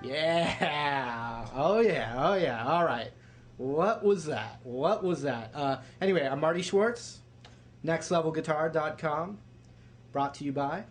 Yeah. Oh yeah. Oh yeah. All right. What was that? What was that? Anyway, I'm Marty Schwartz, nextlevelguitar.com, brought to you by.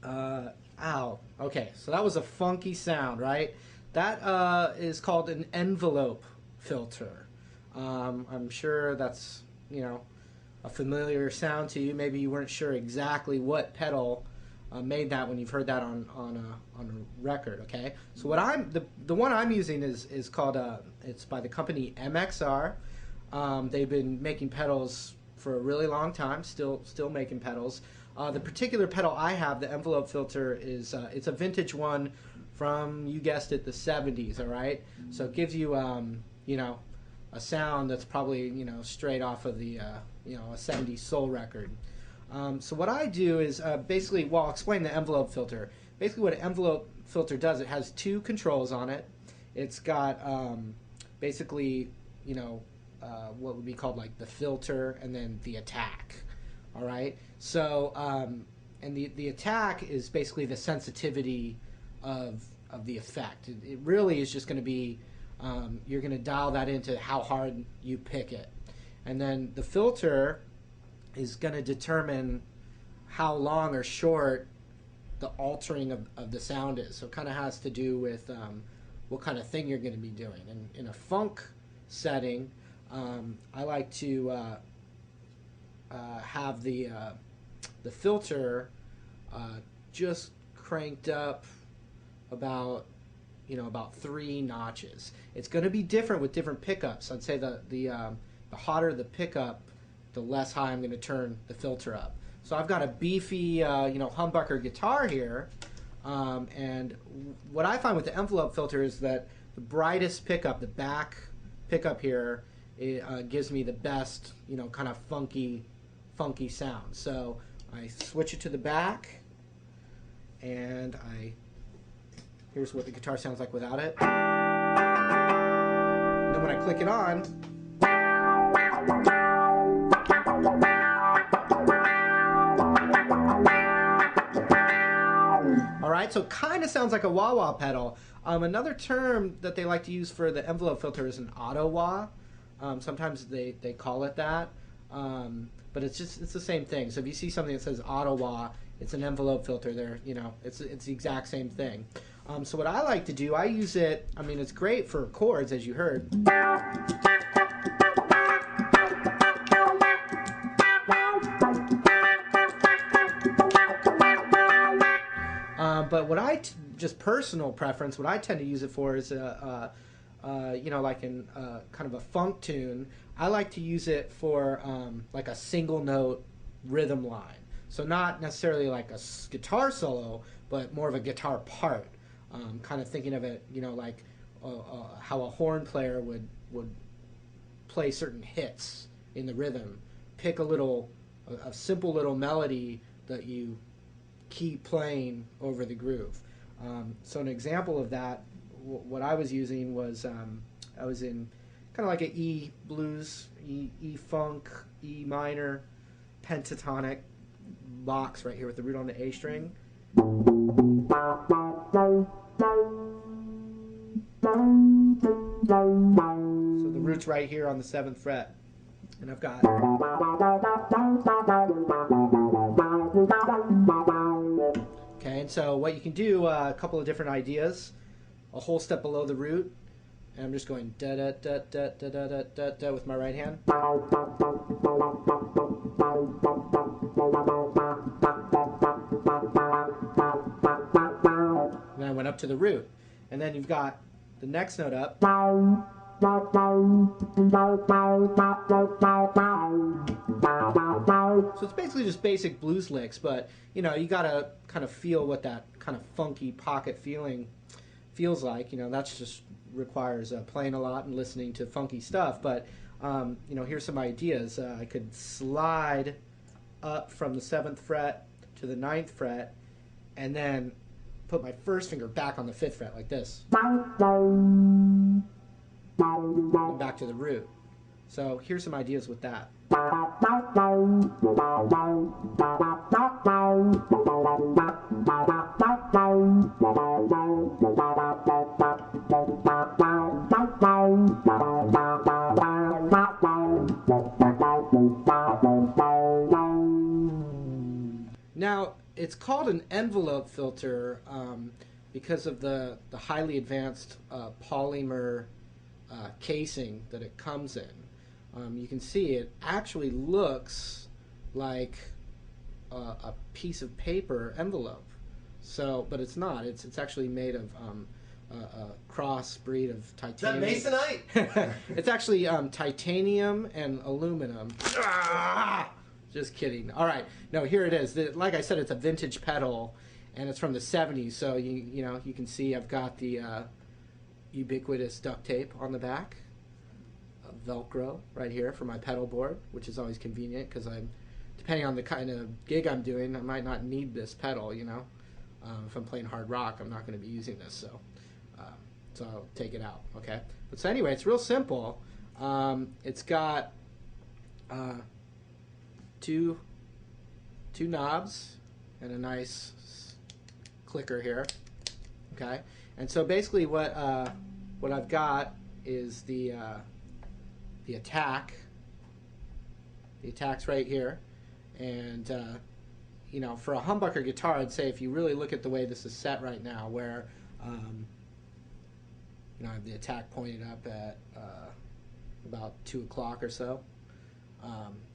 Ow. Okay, so that was a funky sound, right? That is called an envelope filter. I'm sure that's, a familiar sound to you. Maybe you weren't sure exactly what pedal made that when you've heard that on a record. Okay, so what the one I'm using is called it's by the company MXR. They've been making pedals for a really long time. Still making pedals. The particular pedal I have, the envelope filter, is it's a vintage one from, you guessed it, the 70s. All right, so it gives you a sound that's probably straight off of the a 70s soul record. So what I do is basically, well, I'll explain the envelope filter. Basically what an envelope filter does, it has two controls on it. It's got basically, what would be called like the filter and then the attack. All right. So, and the attack is basically the sensitivity of the effect. It really is just going to be, you're going to dial that into how hard you pick it. And then the filter is going to determine how long or short the altering of the sound is. So it kind of has to do with what kind of thing you're going to be doing. And in a funk setting, I like to have the filter just cranked up about 3 notches. It's going to be different with different pickups. I'd say the hotter the pickup, the less high I'm going to turn the filter up. So I've got a beefy, humbucker guitar here, and what I find with the envelope filter is that the brightest pickup, the back pickup here, it gives me the best, kind of funky sound. So I switch it to the back, and here's what the guitar sounds like without it. And then when I click it on, alright, so it kind of sounds like a wah-wah pedal. Another term that they like to use for the envelope filter is an auto-wah. Sometimes they call it that, but it's the same thing. So if you see something that says auto-wah, it's an envelope filter there, it's the exact same thing. So what I like to do, I use it, it's great for chords, as you heard. But what just personal preference, what I tend to use it for is, like in kind of a funk tune, I like to use it for like a single note rhythm line. So not necessarily like a guitar solo, but more of a guitar part. Kind of thinking of it, like how a horn player would play certain hits in the rhythm. Pick a simple little melody that you keep playing over the groove. So an example of that, what I was using was, I was in kind of like an E blues, E funk, E minor, pentatonic box right here with the root on the A string. So the root's right here on the 7th fret. And I've got... Okay, and so what you can do, a couple of different ideas. A whole step below the root, and I'm just going da da da da da da da da da with my right hand. And then I went up to the root, and then you've got the next note up. So it's basically just basic blues licks, but you know, you gotta kind of feel what that kind of funky pocket feeling feels like. You know, that's just requires playing a lot and listening to funky stuff. But you know, here's some ideas. I could slide up from the 7th fret to the 9th fret, and then put my first finger back on the 5th fret like this, and back to the root. So here's some ideas with that. Now, it's called an envelope filter because of the highly advanced polymer casing that it comes in. You can see it actually looks like a piece of paper envelope. So, but it's not. It's actually made of a cross breed of titanium. Is that masonite? It's actually titanium and aluminum. Ah! Just kidding. All right. No, here it is. Like I said, it's a vintage pedal, and it's from the 70s. So you know, you can see I've got the ubiquitous duct tape on the back, Velcro right here for my pedal board, which is always convenient because depending on the kind of gig I'm doing, I might not need this pedal. You know, if I'm playing hard rock, I'm not going to be using this, so I'll take it out. Okay. But so anyway, it's real simple. It's got two knobs and a nice clicker here. Okay. And so basically what I've got is the attack. The attack's right here. And you know, for a humbucker guitar, I'd say if you really look at the way this is set right now, where you know, I have the attack pointed up at about 2 o'clock or so.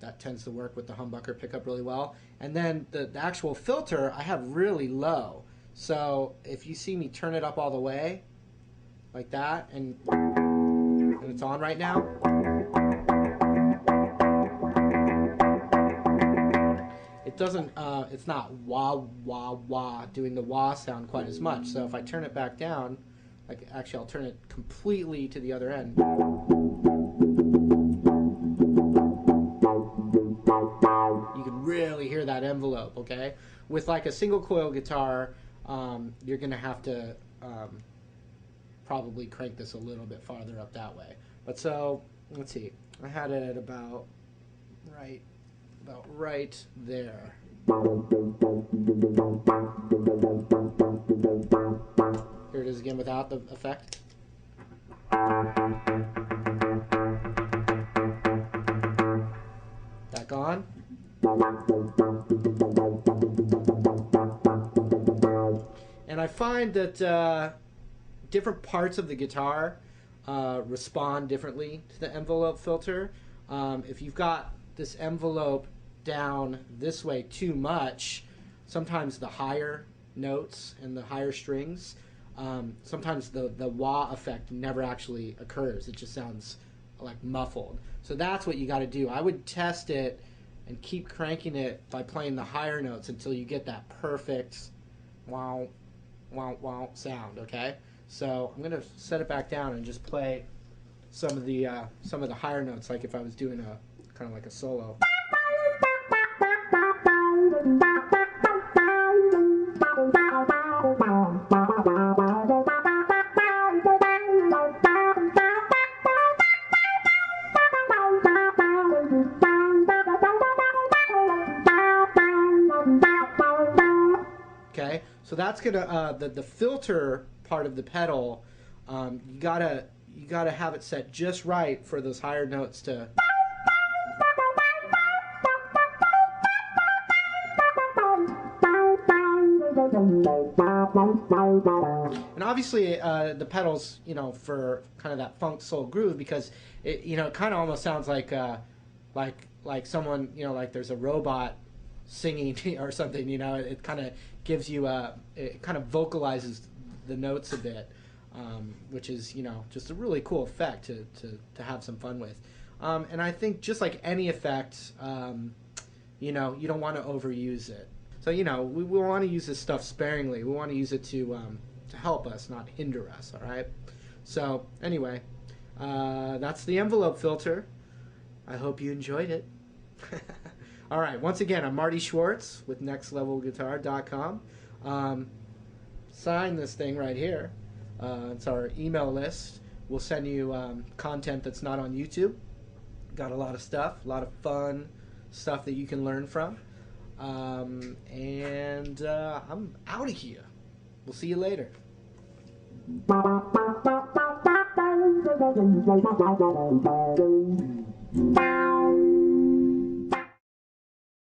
That tends to work with the humbucker pickup really well. And then the actual filter I have really low. So if you see me turn it up all the way, like that, and it's on right now, it doesn't, it's not wah, wah, wah, doing the wah sound quite as much. So if I turn it back down, like actually I'll turn it completely to the other end. You can really hear that envelope, okay? With like a single coil guitar, you're gonna have to probably crank this a little bit farther up that way. But so, let's see, I had it at about right there. Here it is again without the effect. Back on. And I find that different parts of the guitar respond differently to the envelope filter. If you've got this envelope down this way too much, sometimes the higher notes and the higher strings, sometimes the wah effect never actually occurs. It just sounds like muffled. So that's what you got to do. I would test it and keep cranking it by playing the higher notes until you get that perfect wow, wow, wow sound. Okay, so I'm gonna set it back down and just play some of the higher notes, like if I was doing a kind of like a solo. Okay, so that's gonna the filter part of the pedal. You gotta have it set just right for those higher notes to. And obviously, the pedals, you know, for kind of that funk soul groove, because it, you know, it kind of almost sounds like someone, you know, like there's a robot singing or something. You know, it kind of gives you it kind of vocalizes the notes a bit, which is, you know, just a really cool effect to have some fun with. And I think just like any effect, you know, you don't want to overuse it. So, you know, we want to use this stuff sparingly. We want to use it to help us, not hinder us, all right? So, anyway, that's the envelope filter. I hope you enjoyed it. All right, once again, I'm Marty Schwartz with nextlevelguitar.com. Sign this thing right here. It's our email list. We'll send you content that's not on YouTube. Got a lot of stuff, a lot of fun stuff that you can learn from. And I'm out of here. We'll see you later.